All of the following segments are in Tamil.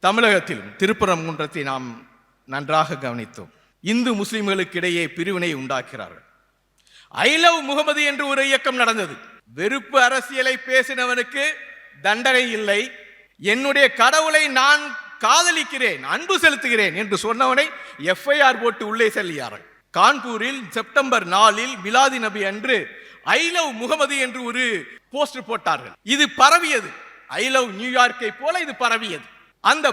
தமிழகத்திலும் திருப்பரங்குன்றத்தை நாம் நன்றாக கவனித்தோம். இந்து முஸ்லிம்களுக்கு இடையே பிரிவினை உண்டாக்கிறார்கள். ஐ லவ் முகமது என்று ஒரு இயக்கம் நடந்தது. வெறுப்பு அரசியலை பேசினவனுக்கு தண்டனை இல்லை, என்னுடைய கடவுளை நான் காதலிக்கிறேன், அன்பு செலுத்துகிறேன் என்று சொன்னவனை எஃப்ஐஆர் போட்டு உள்ளே செல்லியார்கள். கான்பூரில் செப்டம்பர் 4 மிலாதி நபி அன்று ஐ லவ் முகமது என்று ஒரு போஸ்டர் போட்டார்கள். இது பரவியது. ஐ லவ் நியூயார்க்கை போல இது பரவியது. அந்த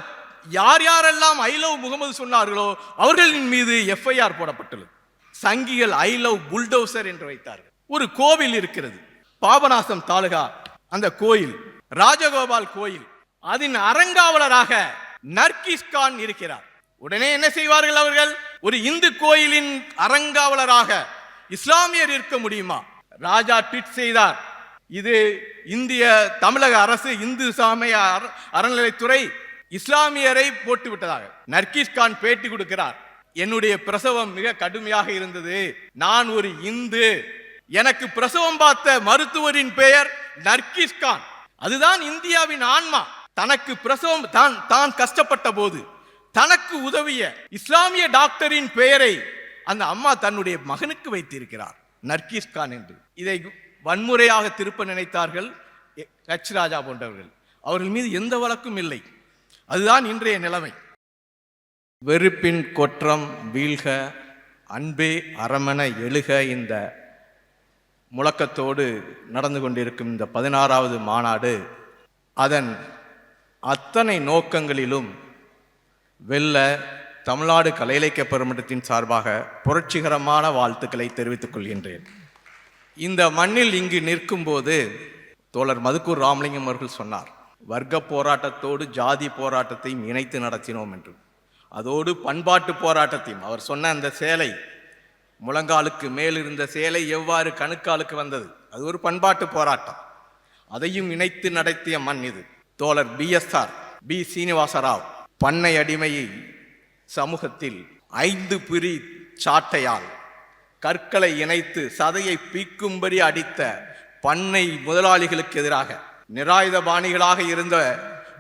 யார் யாரெல்லாம் ஐ லவ் முகமது சொன்னார்களோ அவர்களின் மீது எஃப்ஐஆர் போடப்பட்டுள்ளது. சங்கிகள் ஐ லவ் புல்டோசர் என்று வைத்தார்கள். ஒரு கோவில் இருக்கிறது, பாபநாசம் தாலுகா. அந்த கோயில் ராஜகோபால் கோயில். அதன் அறங்காவலராக நர்கிஸ் கான் இருக்கிறார். உடனே என்ன செய்வார்கள் அவர்கள்? ஒரு இந்து கோயிலின் அறங்காவலராக இஸ்லாமியர் இருக்க முடியுமா? ராஜா ட்வீட் செய்தார், இது இந்திய தமிழக அரசு இந்து சமய அறநிலைத்துறை இஸ்லாமியரை போட்டு விட்டதாக. நர்கிஸ் கான் பேட்டி கொடுக்கிறார், என்னுடைய பிரசவம் மிக கடுமையாக இருந்தது, நான் ஒரு இந்து, எனக்கு பிரசவம் பார்த்த மருத்துவரின் பெயர் நர்கிஸ் கான், அதுதான் இந்தியாவின் ஆன்மா. தனக்கு பிரசவம் தான் கஷ்டப்பட்ட போது தனக்கு உதவிய இஸ்லாமிய டாக்டரின் பெயரை அந்த அம்மா தன்னுடைய மகனுக்கு வைத்திருக்கிறார், நர்கிஸ் கான் என்று. இதை வன்முறையாக திருப்ப நினைத்தார்கள் ஹெச் ராஜா போன்றவர்கள். அவர்கள் மீது எந்த வழக்கும் இல்லை. அதுதான் இன்றைய நிலைமை. வெறுப்பின் கொற்றம் வீழ்க, அன்பே அறமென எழுக இந்த முழக்கத்தோடு நடந்து கொண்டிருக்கும் இந்த 16வது மாநாடு அதன் அத்தனை நோக்கங்களிலும் வெல்ல தமிழ்நாடு கலை இலக்கிய பெருமன்றத்தின் சார்பாக புரட்சிகரமான வாழ்த்துக்களை தெரிவித்துக் கொள்கின்றேன். இந்த மண்ணில் இங்கு நிற்கும் போது தோழர் மதுக்கூர் ராமலிங்கம் அவர்கள் சொன்னார், வர்க்க போராட்டத்தோடு ஜாதி போராட்டத்தையும் இணைத்து நடத்தினோம் என்று. அதோடு பண்பாட்டு போராட்டத்தையும், அவர் சொன்ன அந்த சேலை, முழங்காலுக்கு மேல் இருந்த சேலை எவ்வாறு கணுக்காலுக்கு வந்தது, அது ஒரு பண்பாட்டு போராட்டம், அதையும் இணைத்து நடத்திய மண் இது. தோழர் BSR பி சீனிவாசராவ் பண்ணை அடிமையை சமூகத்தில் 5 பிரி சாட்டையால் கற்களை இணைத்து சதையை பீக்கும்படி அடித்த பண்ணை முதலாளிகளுக்கு எதிராக நிராயுத பாணிகளாக இருந்த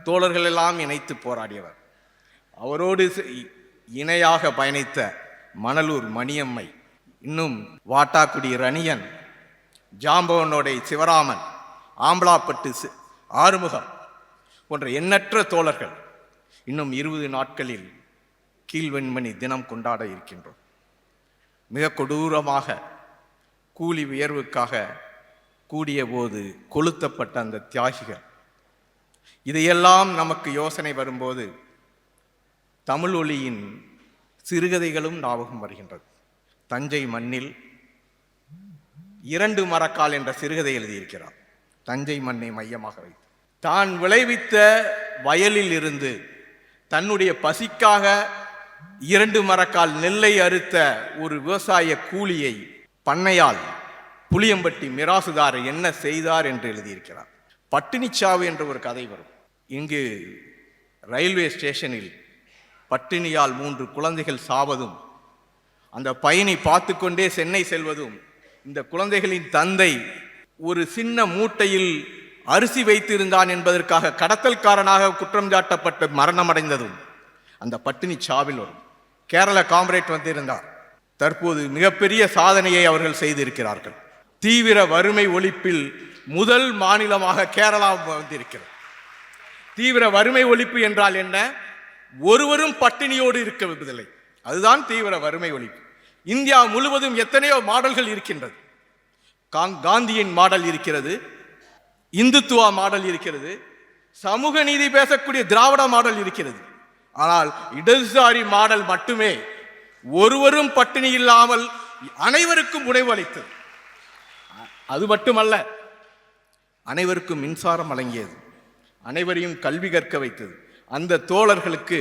தோழர்கள் எல்லாம் இணைத்து போராடியவர். அவரோடு இணையாக பயணித்த மணலூர் மணியம்மை, இன்னும் வாட்டாக்குடி ரணியன், ஜாம்பவனோடை சிவராமன், ஆம்பலாப்பட்டு ஆறுமுகம் போன்ற எண்ணற்ற தோழர்கள் இன்னும் 20 நாட்களில் கீழ்வெண்மணி தினம் கொண்டாட இருக்கின்றோம். மிக கொடூரமாக கூலி உயர்வுக்காக கூடிய போது கொளுத்தப்பட்ட அந்த தியாகிகள், இதையெல்லாம் நமக்கு யோசனை வரும்போது தமிழ் ஒலியின் சிறுகதைகளும் ஞாபகம் வருகின்றது. தஞ்சை மண்ணில் 2 மரக்கால் என்ற சிறுகதை எழுதியிருக்கிறார். தஞ்சை மண்ணை மையமாக வைத்து தான் விளைவித்த வயலில் இருந்து தன்னுடைய பசிக்காக 2 மரக்கால் நெல்லை அறுத்த ஒரு விவசாய கூலியை பண்ணையால் புளியம்பட்டி மிராசுதார் என்ன செய்தார் என்று எழுதியிருக்கிறார். பட்டினிச்சாவு என்ற ஒரு கதை வரும். இங்கு ரயில்வே ஸ்டேஷனில் பட்டினியால் 3 குழந்தைகள் சாவதும், அந்த பயணி பார்த்து கொண்டே சென்னை செல்வதும், இந்த குழந்தைகளின் தந்தை ஒரு சின்ன மூட்டையில் அரிசி வைத்திருந்தான் என்பதற்காக கடத்தல்காரனாக குற்றம் சாட்டப்பட்டு மரணமடைந்ததும் அந்த பட்டினி சாவில் வரும். கேரள காம்ரேட் வந்திருந்தார். தற்போது மிகப்பெரிய சாதனையை அவர்கள் செய்திருக்கிறார்கள். தீவிர வறுமை ஒழிப்பில் முதல் மாநிலமாக கேரளா வந்திருக்கிறது. தீவிர வறுமை ஒழிப்பு என்றால் என்ன? ஒருவரும் பட்டினியோடு இருக்கவில்லை, அதுதான் தீவிர வறுமை ஒழிப்பு. இந்தியா முழுவதும் எத்தனையோ மாடல்கள் இருக்கின்றது. காந்தியின் மாடல் இருக்கிறது, இந்துத்துவா மாடல் இருக்கிறது, சமூக நீதி பேசக்கூடிய திராவிட மாடல் இருக்கிறது. ஆனால் இடதுசாரி மாடல் மட்டுமே ஒருவரும் பட்டினி இல்லாமல் அனைவருக்கும் உணவு அளித்தது. அது மட்டுமல்ல, அனைவருக்கும் மின்சாரம் வழங்கியது, அனைவரையும் கல்வி கற்க வைத்தது. அந்த தோழர்களுக்கு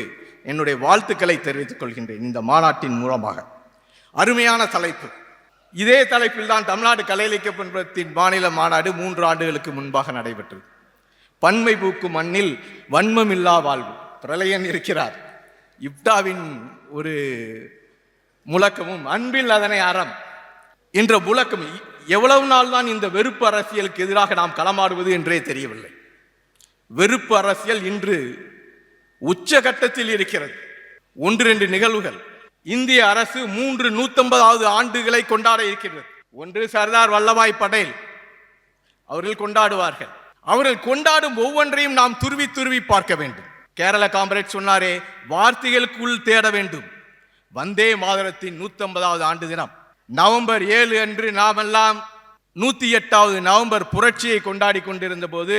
என்னுடைய வாழ்த்துக்களை தெரிவித்துக் கொள்கின்றேன் இந்த மாநாட்டின் மூலமாக. அருமையான தலைப்பு. இதே தலைப்பில் தான் தமிழ்நாடு கலை இலக்கிய பெருமன்றத்தின் மாநில மாநாடு 3 ஆண்டுகளுக்கு முன்பாக நடைபெற்றது. பன்மை பூக்கும் மண்ணில் வன்மமில்லா வாழ்வு. பிரளயன் இருக்கிறார். இப்டாவின் ஒரு முழக்கமும் அன்பில் அதனை அறம் என்ற முழக்கம். எவ்வளவு நாள் தான் இந்த வெறுப்பு அரசியலுக்கு எதிராக நாம் களமாடுவது என்றே தெரியவில்லை. வெறுப்பு அரசியல் இன்று உச்சகட்டத்தில் இருக்கிறது. 1-2 நிகழ்வுகள். இந்திய அரசு 150வது ஆண்டுகளை கொண்டாட இருக்கிறது. ஒன்று, சர்தார் வல்லபாய் படேல் அவர்கள் கொண்டாடுவார்கள். அவர்கள் கொண்டாடும் ஒவ்வொன்றையும் நாம் துருவி துருவி பார்க்க வேண்டும். கேரள காம்ரேட் சொன்னாரே, வார்த்தைகளுக்குள் தேட வேண்டும். வந்தே மாதரத்தின் 150வது ஆண்டு தினம் நவம்பர் 7 அன்று நாமெல்லாம் 108வது நவம்பர் புரட்சியை கொண்டாடி கொண்டிருந்த போது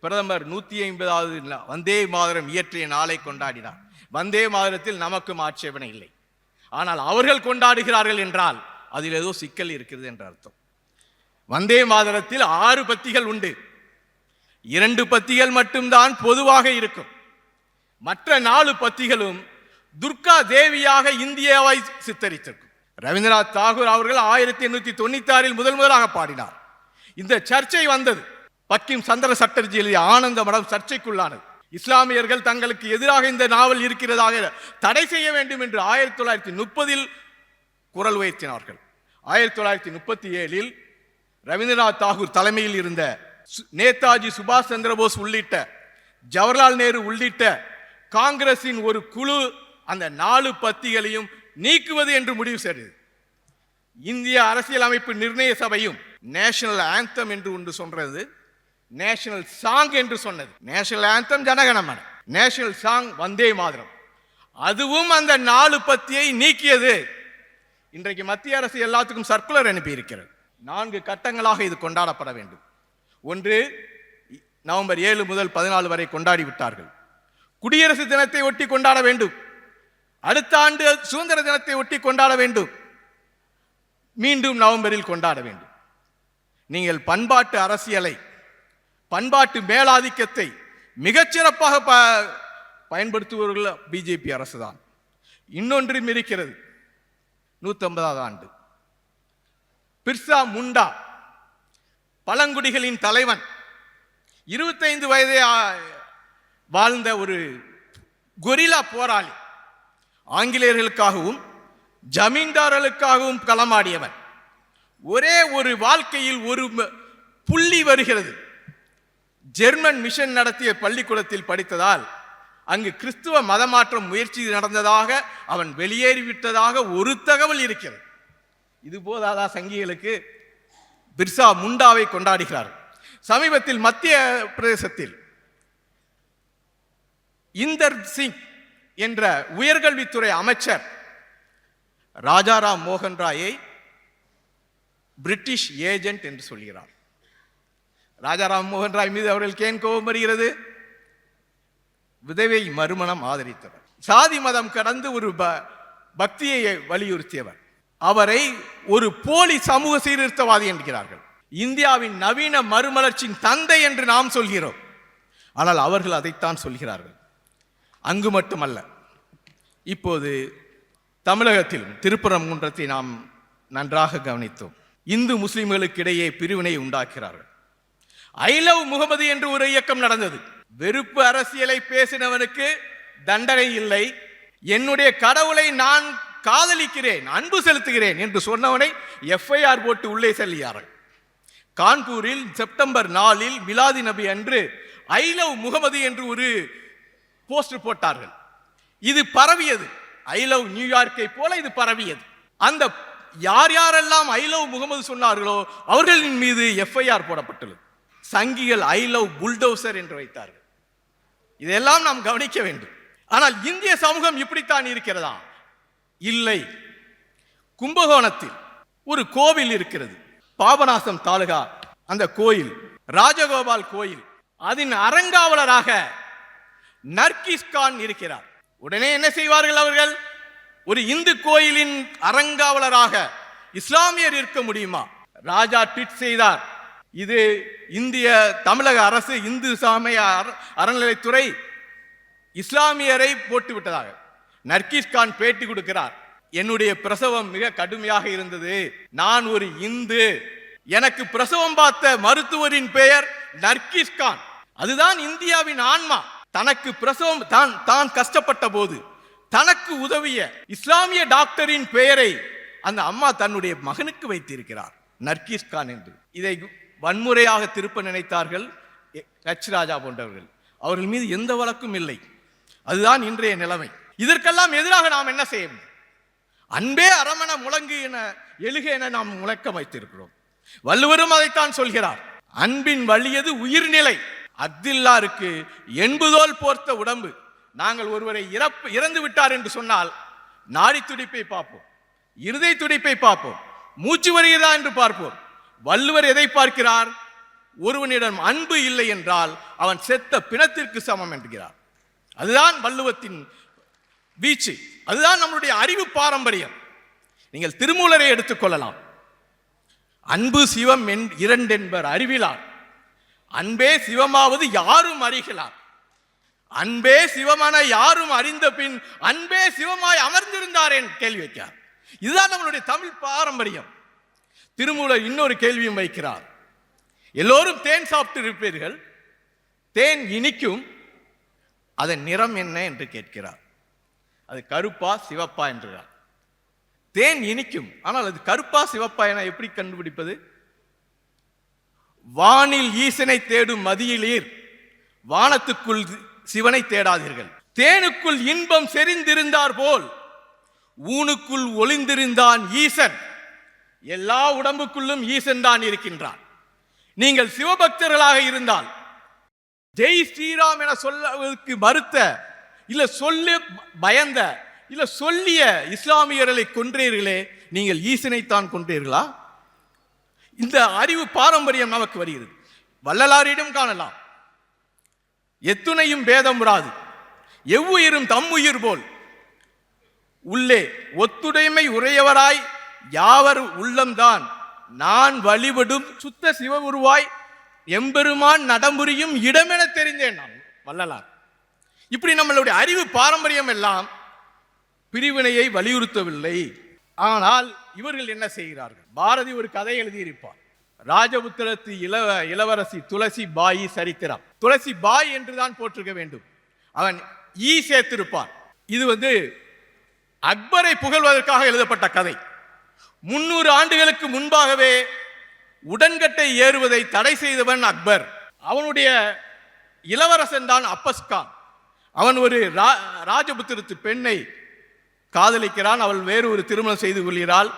பிரதமர் 150வது வந்தே மாதரம் இயற்றிய நாளை கொண்டாடினார். வந்தே மாதரத்தில் நமக்கும் ஆட்சேபனை இல்லை. ஆனால் அவர்கள் கொண்டாடுகிறார்கள் என்றால் அதில் ஏதோ சிக்கல் இருக்கிறது என்ற அர்த்தம். வந்தே மாதரத்தில் 6 பத்திகள் உண்டு. 2 பத்திகள் மட்டும்தான் பொதுவாக இருக்கும். மற்ற 4 பத்திகளும் துர்கா தேவியாக இந்தியாவை சித்தரித்திருக்கும். ரவீந்திரநாத் தாகூர் அவர்கள் 1896 முதலாக பாடினார். இந்த சர்ச்சை வந்தது. பக்கிம் சந்திர சட்டர்ஜி எழுதிய ஆனந்த மடம் சர்ச்சைக்குள்ளானது. இஸ்லாமியர்கள் தங்களுக்கு எதிராக இந்த நாவல் இருக்கிறதாக தடை செய்ய வேண்டும் என்று 1930 குரல் உயர்த்தினார்கள். 1937 ரவீந்திரநாத் தாகூர் தலைமையில் இருந்த நேதாஜி சுபாஷ் சந்திரபோஸ் உள்ளிட்ட ஜவஹர்லால் நேரு உள்ளிட்ட காங்கிரசின் ஒரு குழு அந்த 4 பத்திகளையும் நீக்குவது என்று முடிவு செய்தது. இந்திய அரசியலமைப்பு நிர்ணய சபையும் நேஷனல் ஆந்தம் என்று ஒன்று சொல்றது, நேஷனல் சாங் என்று சொன்னது. National anthem Jana Gana Mana, national song Vande Mataram. அதுவும் அந்த 4 பத்தியை நீக்கியது. இன்றைக்கு மத்திய அரசு எல்லாத்துக்கும் சர்க்குலர் அனுப்பி இருக்கிறது. 4 கட்டங்களாக இது கொண்டாடப்பட வேண்டும். ஒன்று, நவம்பர் 7 முதல் 14 வரை கொண்டாடி விட்டார்கள். குடியரசு தினத்தை ஒட்டி கொண்டாட வேண்டும். அடுத்த ஆண்டு சுதந்திர தினத்தை ஒட்டி கொண்டாட வேண்டும். மீண்டும் நவம்பரில் கொண்டாட வேண்டும். நீங்கள் பண்பாட்டு அரசியலை, பண்பாட்டு மேலாதிக்கத்தை மிகச்சிறப்பாக பயன்படுத்துபவர்கள் பிஜேபி அரசு தான். இன்னொன்றும் இருக்கிறது. 150வது ஆண்டு பிர்சா முண்டா, பழங்குடிகளின் தலைவன், 25 வயதே வாழ்ந்த ஒரு கொரில்லா போராளி, ஆங்கிலேயர்களுக்காகவும் ஜமீன்தார்களுக்காகவும் களமாடியவன். ஒரே ஒரு வாழ்க்கையில் ஒரு புள்ளி வருகிறது. ஜெர்மன் மிஷன் நடத்திய பள்ளிக்கூடத்தில் படித்ததால் அங்கு கிறிஸ்துவ மதமாற்றம் முயற்சி நடந்ததாக அவன் வெளியேறிவிட்டதாக ஒரு தகவல் இருக்கிறது. இது போதாதா சங்கிகளுக்கு? பிர்சா முண்டாவை கொண்டாடுகிறார்கள். சமீபத்தில் மத்திய பிரதேசத்தில் இந்தர் சிங் என்ற உயர்கல்வித்துறை அமைச்சர் ராஜாராம் மோகன் ராயை பிரிட்டிஷ் ஏஜென்ட் என்று சொல்கிறார். ராஜாராம் மோகன் ராய் மீது அவர்களுக்கு ஏன் கோபம் வருகிறது? விதவை மறுமணம் ஆதரித்தவர், சாதி மதம் கடந்து ஒரு பக்தியை வலியுறுத்தியவர். அவரை ஒரு போலி சமூக சீர்திருத்தவாதி என்கிறார்கள். இந்தியாவின் நவீன மறுமலர்ச்சியின் தந்தை என்று நாம் சொல்கிறோம். ஆனால் அவர்கள் அதைத்தான் சொல்கிறார்கள். அங்கு மட்டுமல்ல, இப்போது தமிழகத்தில் திருப்பரங்குன்றத்தை நாம் நன்றாக கவனித்தோம். இந்து முஸ்லிம்களுக்கு இடையே பிரிவினை உண்டாக்குகிறார்கள். ஐ லவ் முகமது என்று ஒரு இயக்கம் நடந்தது. வெறுப்பு அரசியலை பேசினவனுக்கு தண்டனை இல்லை, என்னுடைய கடவுளை நான் காதலிக்கிறேன், அன்பு செலுத்துகிறேன் என்று சொன்னவனை எஃப்ஐஆர் போட்டு உள்ளே செல்கிறார்கள். கான்பூரில் செப்டம்பர் 4 மிலாதி நபி அன்று ஐ லவ் முகமது என்று ஒரு போஸ்டர் போட்டார்கள். இது பரவியது. ஐ லவ் நியூயார்க்கை போல இது பரவியது. அந்த யார் யாரெல்லாம் ஐ லவ் முகமது சொன்னார்களோ அவர்களின் மீது எஃப்ஐஆர் போடப்பட்டுள்ளது. சங்கிகள் ஐ லவ் புல்டோசர் என்று வைத்தார்கள். இதெல்லாம் நாம் கவனிக்க வேண்டும். ஆனால் இந்திய சமூகம் இப்படித்தான் இருக்கிறதா? இல்லை. கும்பகோணத்தில் ஒரு கோவில் இருக்கிறது, பாபநாசம் தாலுகா. அந்த கோயில் ராஜகோபால் கோயில். அதன் அறங்காவலராக நர்கிஸ் கான் இருக்கிறார். உடனே என்ன செய்வார்கள் அவர்கள்? ஒரு இந்து கோயிலின் அறங்காவலராக இஸ்லாமியர் இருக்க முடியுமா? ராஜா ட்வீட் செய்தார், இது இந்திய தமிழக அரசு இந்து சமய அறநிலைத்துறை இஸ்லாமியரை போட்டு விட்டதாக. நர்கிஸ் கான் பேட்டி கொடுக்கிறார், என்னுடைய பிரசவம் மிக கடுமையாக இருந்தது, நான் ஒரு இந்து, எனக்கு பிரசவம் பார்த்த மருத்துவரின் பெயர் நர்கிஸ் கான். அதுதான் இந்தியாவின் ஆன்மா. தனக்கு பிரசவம் தான் கஷ்டப்பட்ட போது தனக்கு உதவிய இஸ்லாமிய டாக்டரின் பெயரை அந்த அம்மா தன்னுடைய மகனுக்கு வைத்திருக்கிறார், நர்கிஸ் கான் என்று. இதை வன்முறையாக திருப்ப நினைத்தார்கள் எச் ராஜா போன்றவர்கள். அவர்கள் மீது எந்த வழக்கும் இல்லை. அதுதான் இன்றைய நிலைமை. இதற்கெல்லாம் எதிராக நாம் என்ன செய்ய வேண்டும்? அன்பே அரமண முழங்கு என எழுக என நாம் முழக்க வைத்திருக்கிறோம். வள்ளுவரும் அதைத்தான் சொல்கிறார். அன்பின் வலியது உயிர்நிலை, அஃதில்லாருக்கு என்பதோல் போர்த்த உடம்பு. நாங்கள் ஒருவரை இறந்து விட்டார் என்று சொன்னால் நாடி துடிப்பை பார்ப்போம், இருதய துடிப்பை பார்ப்போம், மூச்சு வருகிறதா என்று பார்ப்போம். வள்ளுவர் எதை பார்க்கிறார்? ஒருவனிடம் அன்பு இல்லை என்றால் அவன் செத்த பிணத்திற்கு சமம் என்கிறார். அதுதான் வள்ளுவத்தின் வீச்சு, அதுதான் நம்முடைய அறிவு பாரம்பரியம். நீங்கள் திருமூலரை எடுத்துக்கொள்ளலாம். அன்பு சிவம் இரண்டென்பர் அறிவிலார், அன்பே சிவமாவது யாரும் அறிகிறார். அன்பே சிவமான யாரும் அறிந்த பின் அன்பே சிவமாய் அமர்ந்திருந்தாரேன் கேள்வி வைக்கிறார். இதுதான் நம்மளுடைய தமிழ் பாரம்பரியம். திருமூலர் இன்னொரு கேள்வியும் வைக்கிறார். எல்லோரும் தேன் சாப்பிட்டு இருப்பீர்கள், தேன் இனிக்கும், அதன் நிறம் என்ன என்று கேட்கிறார். அது கருப்பா சிவப்பா என்றார். தேன் இனிக்கும், ஆனால் அது கருப்பா சிவப்பா என எப்படி கண்டுபிடிப்பது? வானில் ஈசனை தேடும் மதியிலீர், வானத்துக்குள் சிவனை தேடாதீர்கள். தேனுக்குள் இன்பம் செறிந்திருந்தார் போல் ஊனுக்குள் ஒளிந்திருந்தான் ஈசன். எல்லா உடம்புக்குள்ளும் ஈசன் தான் இருக்கின்றான். நீங்கள் சிவபக்தர்களாக இருந்தால் ஜெய் ஸ்ரீராம் என சொல்லுவதற்கு மறுத்த, இல்ல சொல்ல பயந்த, இல்ல சொல்லிய இஸ்லாமியர்களை கொன்றீர்களே, நீங்கள் ஈசனைத்தான் கொன்றீர்களா? இந்த அறிவு பாரம்பரியம் நமக்கு வருகிறது. வள்ளலாரிடம் காணலாம். எத்துணையும் பேதம் வராது, எவ்வுயிரும் தம்முயிர் போல் உள்ளே ஒத்துடைமை உடையவராய் யாவர் உள்ளம்தான் நான் வழிபடும் சுத்த சிவ உருவாய் எம்பெருமான் நடமுறியும் இடமென தெரிந்தேன் நான். வள்ளலார். இப்படி நம்மளுடைய அறிவு பாரம்பரியம் எல்லாம் பிரிவினையை வலியுறுத்தவில்லை. ஆனால் இவர்கள் என்ன செய்கிறார்கள்? பாரதி ஒரு கதை எழுதியிருப்பார். ராஜபுத்திரத்து இளவரசி துளசி பாயி சரித்திரம். துளசி பாய் என்றுதான் போட்டிருக்க வேண்டும், அவன் ஈ சேர்த்திருப்பான். இது அக்பரை புகழ்வதற்காக எழுதப்பட்ட கதை. 300 ஆண்டுகளுக்கு முன்பாகவே உடன்கட்டை ஏறுவதை தடை செய்தவன் அக்பர். அவனுடைய இளவரசன் தான் அப்பஸ்கான். அவன் ஒரு ராஜபுத்திரத்து பெண்ணை காதலிக்கிறான். அவள் வேறு ஒரு திருமணம் செய்து கொள்கிறாள்.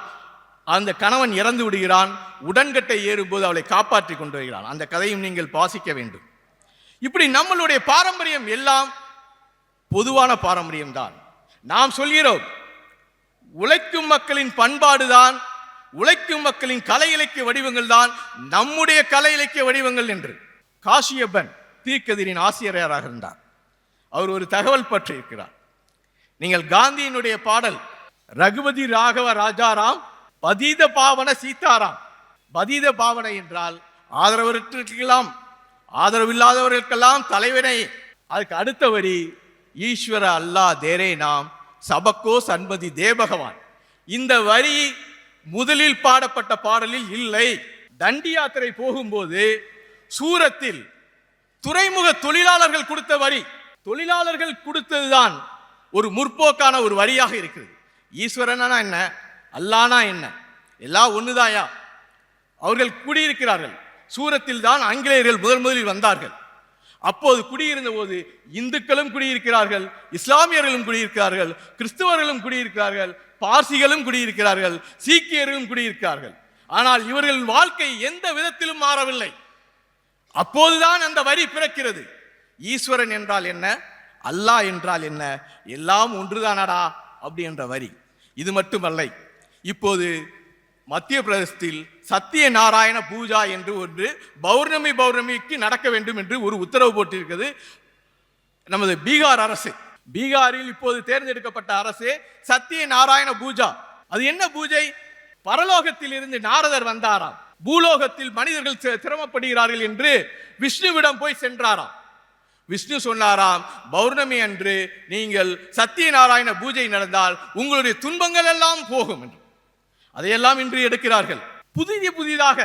அந்த கணவன் இறந்து விடுகிறான். உடன்கட்டை ஏறும்போது அவளை காப்பாற்றி கொண்டு வருகிறான். அந்த கதையும் நீங்கள் வாசிக்க வேண்டும். இப்படி நம்மளுடைய பாரம்பரியம் எல்லாம் பொதுவான பாரம்பரியம் தான். நாம் சொல்கிறோம் உழைக்கும் மக்களின் பண்பாடு தான், உழைக்கும் மக்களின் கலை இலக்கிய வடிவங்கள் தான் நம்முடைய கலை இலக்கிய வடிவங்கள் என்று. காசியப்பன் தீர்க்கதிரின் ஆசிரியராக இருந்தார். அவர் ஒரு தகவல் பற்றி இருக்கிறார். நீங்கள் காந்தியினுடைய பாடல் ரகுபதி ராகவ ராஜாராம் பதீத பாவன சீதாராம். பதீத பாவனை என்றால் ஆதரவற்றெல்லாம் ஆதரவில்லாதவர்களுக்கெல்லாம் தலைவனை. அதுக்கு அடுத்த வரி ஈஸ்வர அல்லா தேரே நாம் சபக்கோ சண்பதி தேபகவான். இந்த வரி முதலில் பாடப்பட்ட பாடலில் இல்லை. தண்டி யாத்திரை போகும்போது சூரத்தில் துறைமுக தொழிலாளர்கள் கொடுத்த வரி, தொழிலாளர்கள் கொடுத்ததுதான் ஒரு முற்போக்கான ஒரு வரியாக இருக்கிறது. ஈஸ்வரனா என்ன, அல்லானா என்ன, எல்லாம் ஒண்ணுதாயா. அவர்கள் குடியிருக்கிறார்கள். சூரத்தில் தான் ஆங்கிலேயர்கள் முதலில் வந்தார்கள். அப்போது குடியிருந்த போது இந்துக்களும் குடியிருக்கிறார்கள், இஸ்லாமியர்களும் குடியிருக்கிறார்கள், கிறிஸ்தவர்களும் குடியிருக்கிறார்கள், பார்சிகளும் குடியிருக்கிறார்கள், சீக்கியர்களும் குடியிருக்கிறார்கள். ஆனால் இவர்கள் வாழ்க்கை எந்த விதத்திலும் மாறவில்லை. அப்போதுதான் அந்த வரி பிறக்கிறது. ஈஸ்வரன் என்றால் என்ன, அல்லாஹ் என்றால் என்ன, எல்லாம் ஒன்றுதானடா அப்படி என்ற வரி. இது மட்டுமல்ல, இப்போது மத்திய பிரதேசத்தில் சத்திய நாராயண பூஜா என்று ஒன்று பௌர்ணமிக்கு நடக்க வேண்டும் என்று ஒரு உத்தரவு போட்டிருக்கிறது நமது பீகார் அரசு. பீகாரில் இப்போது தேர்ந்தெடுக்கப்பட்ட அரசு சத்திய நாராயண பூஜா. அது என்ன பூஜை? பரலோகத்தில் இருந்து நாரதர் வந்தாராம், பூலோகத்தில் மனிதர்கள் சிரமப்படுகிறார்கள் என்று விஷ்ணுவிடம் போய் சென்றாராம். விஷ்ணு சொன்னாராம், பௌர்ணமி அன்று நீங்கள் சத்திய நாராயண பூஜை நடந்தால் உங்களுடைய துன்பங்கள் எல்லாம் போகும் என்று. அதையெல்லாம் இன்று எடுக்கிறார்கள். புதிதாக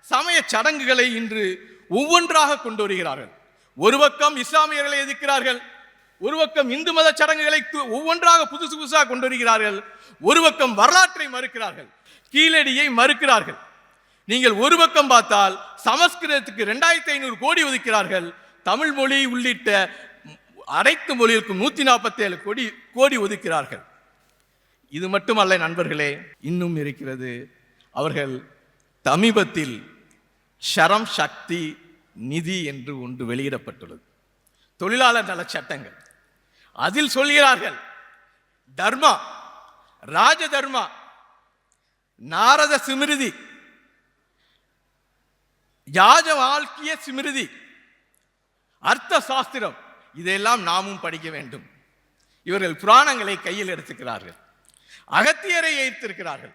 சமய சடங்குகளை இன்று ஒவ்வொன்றாக கொண்டு வருகிறார்கள். ஒரு பக்கம் இஸ்லாமியர்களை எதிர்க்கிறார்கள், ஒரு பக்கம் இந்து மத சடங்குகளை ஒவ்வொன்றாக புதுசாக கொண்டு வருகிறார்கள், ஒரு பக்கம் வரலாற்றை மறுக்கிறார்கள், கீழடியை மறுக்கிறார்கள். நீங்கள் ஒரு பக்கம் பார்த்தால் சமஸ்கிருதத்துக்கு 2500 கோடி ஒதுக்கிறார்கள், தமிழ் மொழி உள்ளிட்ட அனைத்து மொழிகளுக்கும் 147 கோடி ஒதுக்கிறார்கள். இது மட்டுமல்ல நண்பர்களே, இன்னும் இருக்கிறது. அவர்கள் சமீபத்தில் ஷரம் சக்தி நிதி என்று ஒன்று வெளியிடப்பட்டுள்ளது, தொழிலாளர் நல சட்டங்கள். அதில் சொல்கிறார்கள், தர்மா, ராஜ தர்மா, நாரத ஸ்மிருதி, யாஜவால்கிய ஸ்மிருதி, அர்த்த சாஸ்திரம், இதையெல்லாம் நாமும் படிக்க வேண்டும். இவர்கள் புராணங்களை கையில் எடுத்துக்கிறார்கள். அகத்தியரை வைத்திருக்கிறார்கள்.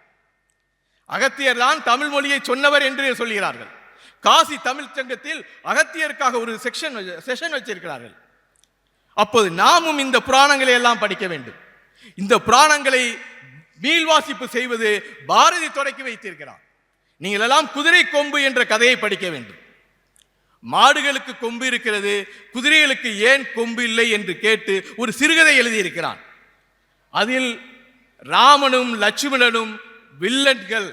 அகத்தியர் தான் தமிழ் மொழியை சொன்னவர் என்று சொல்கிறார்கள். காசி தமிழ் சங்கத்தில் அகத்தியருக்காக ஒரு செஷன் வச்சிருக்கிறார்கள். அப்போது நாமும் இந்த புராணங்களை எல்லாம் படிக்க வேண்டும். இந்த புராணங்களை மீள்வாசிப்பு செய்வது பாரதி தொடக்கி வைத்திருக்கிறார். நீங்கள் எல்லாம் குதிரை கொம்பு என்ற கதையை படிக்க வேண்டும். மாடுகளுக்கு கொம்பு இருக்கிறது, குதிரைகளுக்கு ஏன் கொம்பு இல்லை என்று கேட்டு ஒரு சிறுகதை எழுதியிருக்கிறான். அதில் ராமனும் லட்சுமணனும் வில்லன்கள்,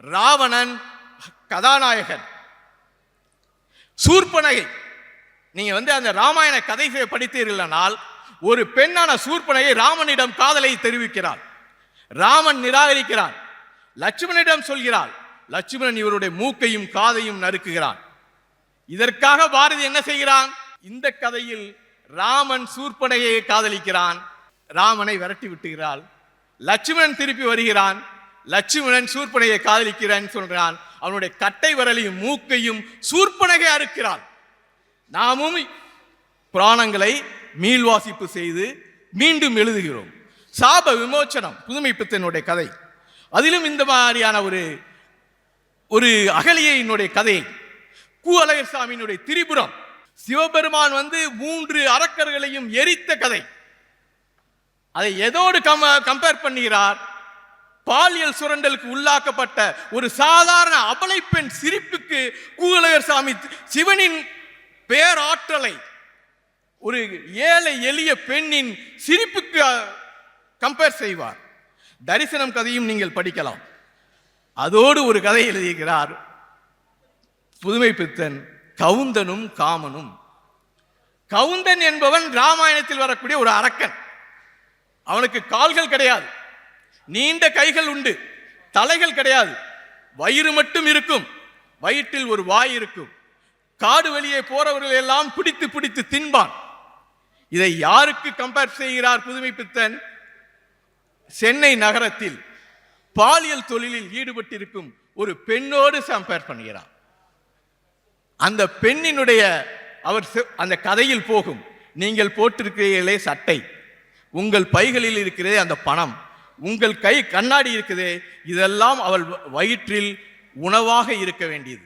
ராவணன் கதாநாயகன், சூர்பனகை. நீங்க அந்த ராமாயண கதை படித்தீர்களானால், ஒரு பெண்ணான சூர்பனகை ராமனிடம் காதலை தெரிவிக்கிறார். ராமன் நிராகரிக்கிறான். லட்சுமணனிடம் சொல்கிறாள். லட்சுமணன் இவருடைய மூக்கையும் காதையும் நறுக்குகிறான். இதற்காக பாரதி என்ன செய்கிறான்? இந்த கதையில் ராமன் சூர்பனகையை காதலிக்கிறான், ராமனை விரட்டி விட்டுகிறாள். லட்சுமணன் திருப்பி வருகிறான். லட்சுமணன் சூர்பனகையை காதலிக்கிறான் சொல்றான். அவனுடைய கட்டை விரலையும் மூக்கையும் சூர்பனகை அறுக்கிறான். நாமும் புராணங்களை மீள்வாசிப்பு செய்து மீண்டும் எழுதுகிறோம். சாப விமோச்சனம், புதுமைப்பித்தனுடைய கதை. அதிலும் இந்த மாதிரியான ஒரு அகலியினுடைய கதை. கு அழகர்சாமியினுடைய திரிபுரம், சிவபெருமான் 3 அரக்கர்களையும் எரித்த கதை. அதை எதோடு கம்பேர் பண்ணுகிறார்? பாலியல் சுரண்டலுக்கு உள்ளாக்கப்பட்ட ஒரு சாதாரண அபலை பெண் சிரிப்புக்கு கு அழகர்சாமி சிவனின் பேராற்றலை ஒரு ஏழை எளிய பெண்ணின் சிரிப்புக்கு கம்பேர் செய்வார். தரிசனம் கதையும் நீங்கள் படிக்கலாம். அதோடு ஒரு கதை எழுதியிருக்கிறார் புதுமை பித்தன், கவுந்தனும் காமனும். கவுந்தன் என்பவன் ராமாயணத்தில் வரக்கூடிய ஒரு அரக்கன். அவனுக்கு கால்கள் கிடையாது, நீண்ட கைகள் உண்டு, தலைகள் கிடையாது, வயிறு மட்டும் இருக்கும், வயிற்றில் ஒரு வாய் இருக்கும். காடு வெளியே போறவர்கள் எல்லாம் பிடித்து பிடித்து தின்பான். இதை யாருக்கு கம்பேர் செய்கிறார் புதுமை பித்தன்? சென்னை நகரத்தில் பாலியல் தொழிலில் ஈடுபட்டிருக்கும் ஒரு பெண்ணோடு கம்பேர் பண்ணுகிறார். அந்த பெண்ணினுடைய அந்த கதையில் போகும், நீங்கள் போட்டிருக்கிறீர்களே சட்டை, உங்கள் பைகளில் இருக்கிறதே அந்த பணம், உங்கள் கை கண்ணாடி இருக்குதே, இதெல்லாம் அவள் வயிற்றில் உணவாக இருக்க வேண்டியது,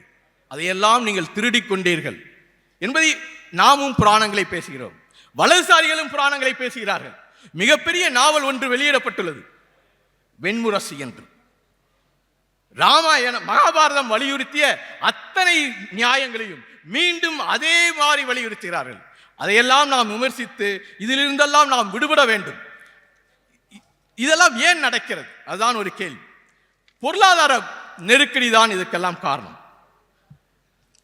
அதையெல்லாம் நீங்கள் திருடிக் கொண்டீர்கள் என்பதை நாமும் புராணங்களை பேசுகிறோம். வலதுசாரிகளும் புராணங்களை பேசுகிறார்கள். மிகப்பெரிய நாவல் ஒன்று வெளியிடப்பட்டுள்ளது, வெண்முரசு என்று. ராமாயணம் மகாபாரதம் வலியுறுத்திய அத்தனை நியாயங்களையும் மீண்டும் அதே மாதிரி வலியுறுத்துகிறார்கள். அதையெல்லாம் நாம் விமர்சித்து இதிலிருந்தெல்லாம் நாம் விடுபட வேண்டும். இதெல்லாம் ஏன் நடக்கிறது? அதுதான் ஒரு கேள்வி. பொருளாதார நெருக்கடி தான் இதுக்கெல்லாம் காரணம்.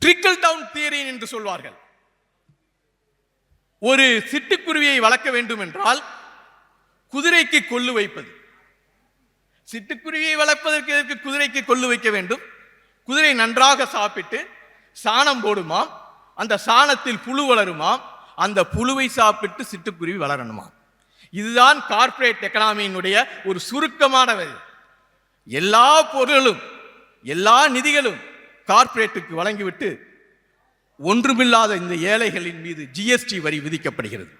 ட்ரிக்கிள் டவுன் தியரி என்று சொல்வார்கள். ஒரு சிட்டுக்குருவியை வளர்க்க வேண்டும் என்றால் குதிரைக்கு கொள்ளு வைப்பது. சிட்டுக்குருவியை வளர்ப்பதற்கு எதற்கு குதிரைக்கு கொள்ளு வைக்க வேண்டும்? குதிரை நன்றாக சாப்பிட்டு சாணம் போடுமாம், அந்த சாணத்தில் புழு வளருமாம், அந்த புழுவை சாப்பிட்டு சிட்டுக்குருவி வளரணுமாம். இதுதான் கார்ப்பரேட் எக்கனாமியினுடைய ஒரு சுருக்கமான வழி. எல்லா பொருளும் எல்லா நிதிகளும் கார்ப்பரேட்டுக்கு வழங்கிவிட்டு ஒன்றுமில்லாத இந்த ஏழைகளின் மீது ஜிஎஸ்டி வரி விதிக்கப்படுகிறது.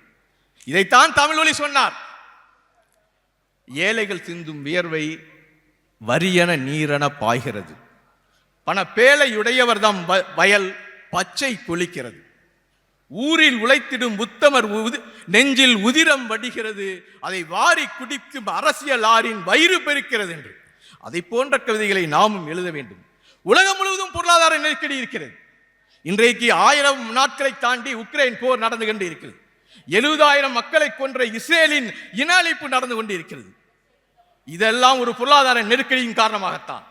இதைத்தான் தமிழ் ஒலி சொன்னார். ஏழைகள் சிந்தும் வியர்வை வரியென நீரென பாய்கிறது, பண பேழையுடையவர் தம் வயல் பச்சை கொளிக்கிறது, ஊரில் உழைத்திடும் உத்தமர் நெஞ்சில் உதிரம் வடிகிறது, அதை வாரி குடிக்கும் அரசியலாரின் வயிறு பெருக்கிறது என்று. அதை போன்ற கவிதைகளை நாமும் எழுத வேண்டும். உலகம் முழுவதும் பொருளாதார நெருக்கடி இருக்கிறது. இன்றைக்கு 1000 நாட்களை தாண்டி உக்ரைன் போர் நடந்து கொண்டு இருக்கிறது. 70,000 மக்களை கொன்ற இஸ்ரேலின் இன அழிப்பு நடந்து கொண்டு இருக்கிறது. இதெல்லாம் ஒரு பொருளாதார நெருக்கடியின் காரணமாகத்தான்.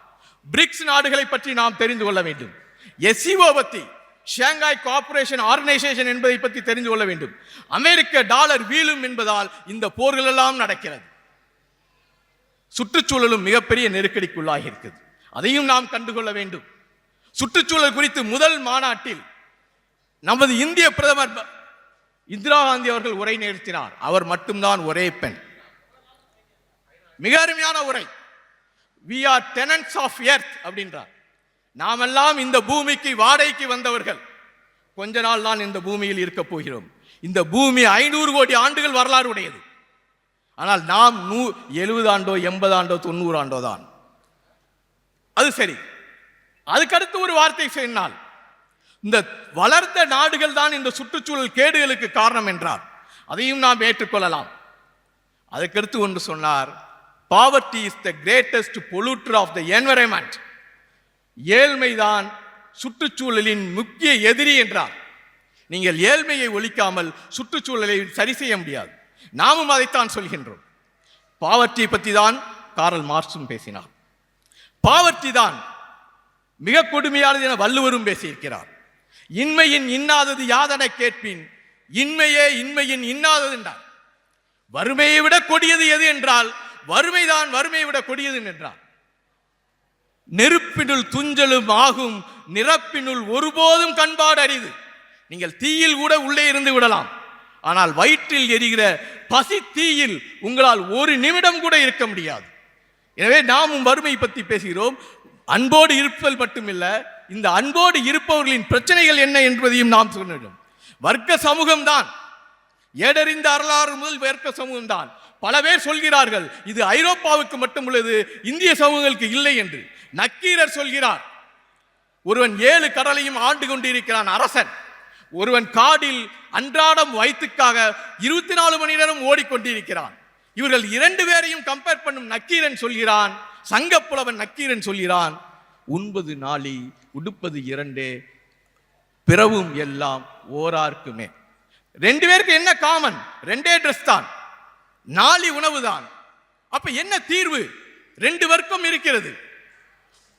பிரிக்ஸ் நாடுகளை பற்றி நாம் தெரிந்து கொள்ள வேண்டும். எஸ்சிஓ பற்றி ஷாங்காய் கோஆபரேஷன் ஆர்கனைசேஷன் என்பதை பற்றி தெரிந்து கொள்ள வேண்டும். அமெரிக்க டாலர் வீழும் என்பதால் இந்த போர்கள் எல்லாம் நடக்கிறது. சுற்றுச்சூழலும் மிகப்பெரிய நெருக்கடிக்குள்ளாகி இருக்கிறது. அதையும் நாம் கண்டுகொள்ள வேண்டும். சுற்றுச்சூழல் குறித்து முதல் மாநாட்டில் நமது இந்திய பிரதமர் இந்திரா காந்தி அவர்கள் உரை நிறுத்தினார். அவர் மட்டும்தான் ஒரே பெண். மிக அருமையான உரை. We are tenants of earth அப்படின்றார். நாமெல்லாம் இந்த பூமிக்கு வாடகைக்கு வந்தவர்கள். கொஞ்ச நாள் தான் இந்த பூமியில் இருக்க போகிறோம். இந்த பூமி 500 கோடி ஆண்டுகள் வரலாறு உடையது. ஆனால் நாம் 70 ஆண்டோ 80 ஆண்டோ 90 ஆண்டோ தான். அது சரி. அதுக்கடுத்து ஒரு வார்த்தை சொன்னால், இந்த வளர்ந்த நாடுகள் தான் இந்த சுற்றுச்சூழல் கேடுகளுக்கு காரணம் என்றார். அதையும் நாம் ஏற்றுக்கொள்ளலாம். அதுக்கடுத்து ஒன்று சொன்னார், poverty is the greatest polluter of the environment. ஏழ்மைதான் சுற்றுச்சூழலின் முக்கிய எதிரி என்றார். நீங்கள் ஏழ்மையை ஒழிக்காமல் சுற்றுச்சூழலை சரி செய்ய முடியாது. நாமும் அதைத்தான் சொல்கின்றோம். பாவர்ட்டி பற்றி தான் காரல் மார்க்ஸும் பேசினார். பாவர்ட்டி தான் மிக கொடுமையானது என வள்ளுவரும் பேசியிருக்கிறார். இன்மையின் இன்னாதது யாதென கேட்பின், இன்மையே இன்மையின் இன்னாதது என்றார். வறுமையை விட கொடியது எது என்றால் வறுமைதான் வறுமையை விட கொடியது என்றார். நெருப்பினுள் துஞ்சலும் ஆகும் நிரப்பினுள் ஒருபோதும் கண்பாடு அரிது. நீங்கள் தீயில் கூட உள்ளே இருந்து விடலாம், ஆனால் வயிற்றில் எரிகிற பசி தீயில் உங்களால் ஒரு நிமிடம் கூட இருக்க முடியாது. எனவே நாமும் வறுமை பற்றி பேசுகிறோம். அன்போடு இருப்பது மட்டுமில்ல, இந்த அன்போடு இருப்பவர்களின் பிரச்சனைகள் என்ன என்பதையும் நாம் சொன்னோம். வர்க்க சமூகம்தான், ஏடறிந்த வரலாறு முதல் வர்க்க சமூகம்தான். பல பேர் சொல்கிறார்கள் இது ஐரோப்பாவுக்கு மட்டும் உள்ளது, இந்திய சமூகங்களுக்கு இல்லை என்று. நக்கீரர் சொல்கிறார், ஒருவன் 7 கடலையும் ஆண்டு கொண்டிருக்கிறான் அரசன். ஒருவன் காடில் அன்றாடம் வயிற்றுக்காக 24 மணி நேரம் ஓடிக்கொண்டிருக்கிறான். இவர்கள் 2 பேரையும் கம்பேர் பண்ணும் நக்கீரன் சொல்கிறான், சங்கப்புலவன் நக்கீரன் சொல்கிறான், உண்பது நாளி உடுப்பது 2 பிறவும் எல்லாம் ஓரார்க்குமே. 2 பேருக்கு என்ன காமன்? 2 ட்ரெஸ் தான், நாளி உணவு தான். அப்ப என்ன தீர்வு? 2 வர்க்கம் இருக்கிறது.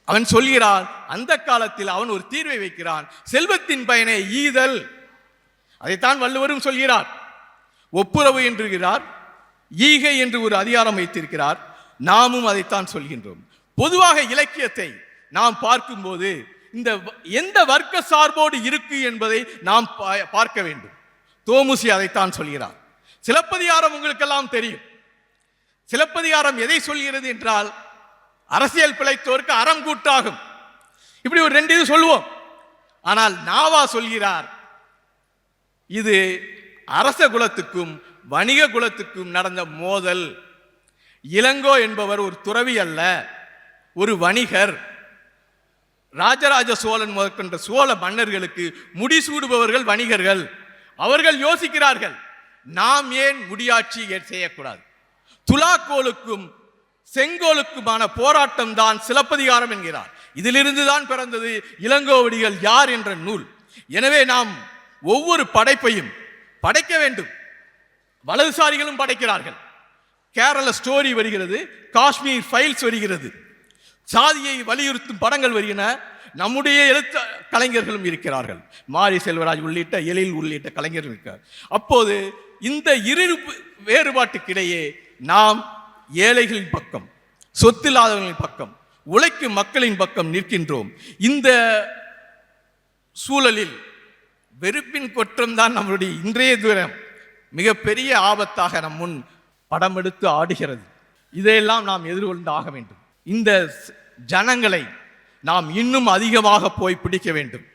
அவன் சொல்கிறான், அந்த காலத்தில் அவன் ஒரு தீர்வை வைக்கிறான், செல்வத்தின் பயனை ஈதல். அதைத்தான் வள்ளுவரும் சொல்கிறார். ஒப்புரவு என்றுகிறார், ஈகை என்று ஒரு அதிகாரம் வைத்திருக்கிறார். நாமும் அதைத்தான் சொல்கின்றோம். பொதுவாக இலக்கியத்தை நாம் பார்க்கும்போது இந்த எந்த வர்க்க சார்போடு இருக்கு என்பதை நாம் பார்க்க வேண்டும். தோமுசி அதைத்தான் சொல்கிறார். சிலப்பதிகாரம் உங்களுக்கெல்லாம் தெரியும். சிலப்பதிகாரம் எதை சொல்கிறது என்றால், அரசியல் பிழைத்தோருக்கு அறம் கூட்டாகும். இப்படி ஒரு 2 இது சொல்லுவோம். ஆனால் நாவா சொல்கிறார், இது அரச குலத்துக்கும் வணிக குலத்துக்கும் நடந்த மோதல். இளங்கோ என்பவர் ஒரு துறவி அல்ல, ஒரு வணிகர். ராஜராஜ சோழன் முதற்கொண்ட சோழ மன்னர்களுக்கு முடிசூடுபவர்கள் வணிகர்கள். அவர்கள் யோசிக்கிறார்கள், நாம் ஏன் முடியாட்சி செய்யக்கூடாது? துலாக்கோலுக்கும் செங்கோலுக்குமான போராட்டம் தான் சிலப்பதிகாரம் என்கிறார். இதிலிருந்து தான் பிறந்தது இளங்கோவடிகள் யார் என்ற நூல். எனவே நாம் ஒவ்வொரு படைப்பையும் படைக்க வேண்டும். வலதுசாரிகளும் படைக்கிறார்கள். கேரள ஸ்டோரி வருகிறது, காஷ்மீர் ஃபைல்ஸ் வருகிறது, சாதியை வலியுறுத்தும் படங்கள் வருகின்றன. நம்முடைய எழுத்து கலைஞர்களும் இருக்கிறார்கள், மாரி செல்வராஜ் உள்ளிட்ட எழில் உள்ளிட்ட கலைஞர்கள் இருக்கிறார். அப்போது இந்த இரு வேறுபாட்டுக்கிடையே நாம் ஏழைகளின் பக்கம், சொத்தில்லாதவர்களின் பக்கம், உழைக்கும் மக்களின் பக்கம் நிற்கின்றோம். இந்த சூழலில் வெறுப்பின் குற்றம் தான் நம்முடைய இன்றைய தூரம் மிகப்பெரிய ஆபத்தாக நம் முன் படம் எடுத்து ஆடுகிறது. இதையெல்லாம் நாம் எதிர்கொண்டு ஆக வேண்டும். இந்த ஜனங்களை நாம் இன்னும் அதிகமாக போய் பிடிக்க வேண்டும்.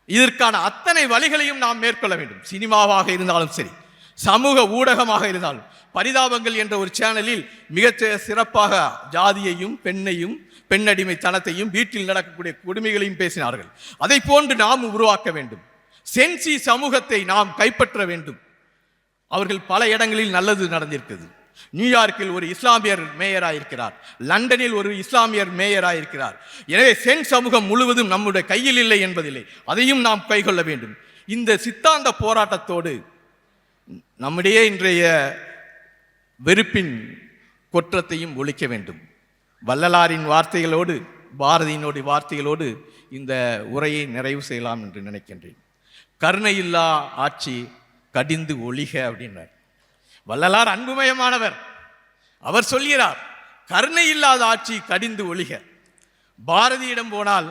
இதற்கான அத்தனை வழிகளையும் நாம் மேற்கொள்ள வேண்டும். சினிமாவாக இருந்தாலும் சரி, சமூக ஊடகமாக இருந்தாலும். பரிதாபங்கள் என்ற ஒரு சேனலில் மிக சிறப்பாக ஜாதியையும் பெண்ணையும் பெண்ணடிமைத்தனத்தையும் வீட்டில் நடக்கக்கூடிய கொடுமைகளையும் பேசினார்கள். அதை போன்று நாம் உருவாக்க வேண்டும். சென்சி சமூகத்தை நாம் கைப்பற்ற வேண்டும். அவர்கள் பல இடங்களில் நல்லது நடந்திருக்கிறது. நியூயார்க்கில் ஒரு இஸ்லாமியர் மேயராயிருக்கிறார், லண்டனில் ஒரு இஸ்லாமியர் மேயராயிருக்கிறார். எனவே சென் சமூகம் முழுவதும் நம்முடைய கையில் இல்லை என்பதில்லை, அதையும் நாம் கைக்கொள்ள வேண்டும். இந்த சித்தாந்த போராட்டத்தோடு நம்முடைய இன்றைய வெறுப்பின் குற்றத்தையும் ஒழிக்க வேண்டும். வள்ளலாரின் வார்த்தைகளோடு பாரதியினுடைய வார்த்தைகளோடு இந்த உரையை நிறைவு செய்யலாம் என்று நினைக்கின்றேன். கருணையில்லா ஆட்சி கடிந்து ஒழிக அப்படின்னார். வள்ளலார் அன்புமயமானவர். அவர் சொல்கிறார், கருணை இல்லாத ஆட்சி கடிந்து ஒழிக. பாரதியிடம் போனால்,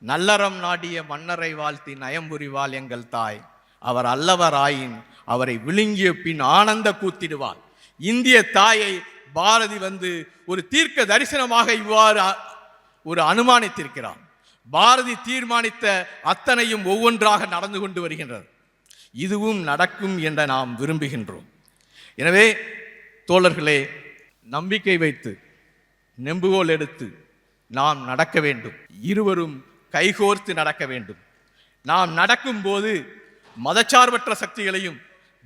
நல்லறம் நாடிய மன்னரை வாழ்த்தி நயம்புரிவாள் எங்கள் தாய், அவர் அல்லவர் ஆயின் அவரை விழுங்கிய பின் ஆனந்த கூத்திடுவாள். இந்திய தாயை பாரதி ஒரு தீர்க்க தரிசனமாக இவ்வாறு ஒரு அனுமானித்திருக்கிறார். பாரதி தீர்மானித்த அத்தனையும் ஒவ்வொன்றாக நடந்து கொண்டு வருகின்றது. இதுவும் நடக்கும் என்ற நாம் விரும்புகின்றோம். எனவே தோழர்களே, நம்பிக்கை வைத்து நெம்புகோல் எடுத்து நாம் நடக்க வேண்டும். இருவரும் கைகோர்த்து நடக்க வேண்டும். நாம் நடக்கும்போது மதச்சார்பற்ற சக்திகளையும்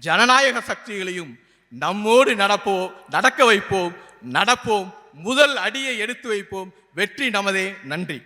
ஜனநாயக சக்திகளையும் நம்மோடு நடக்க வைப்போம், நடப்போம், முதல் அடியை எடுத்து வைப்போம். வெற்றி நமதே. நன்றி.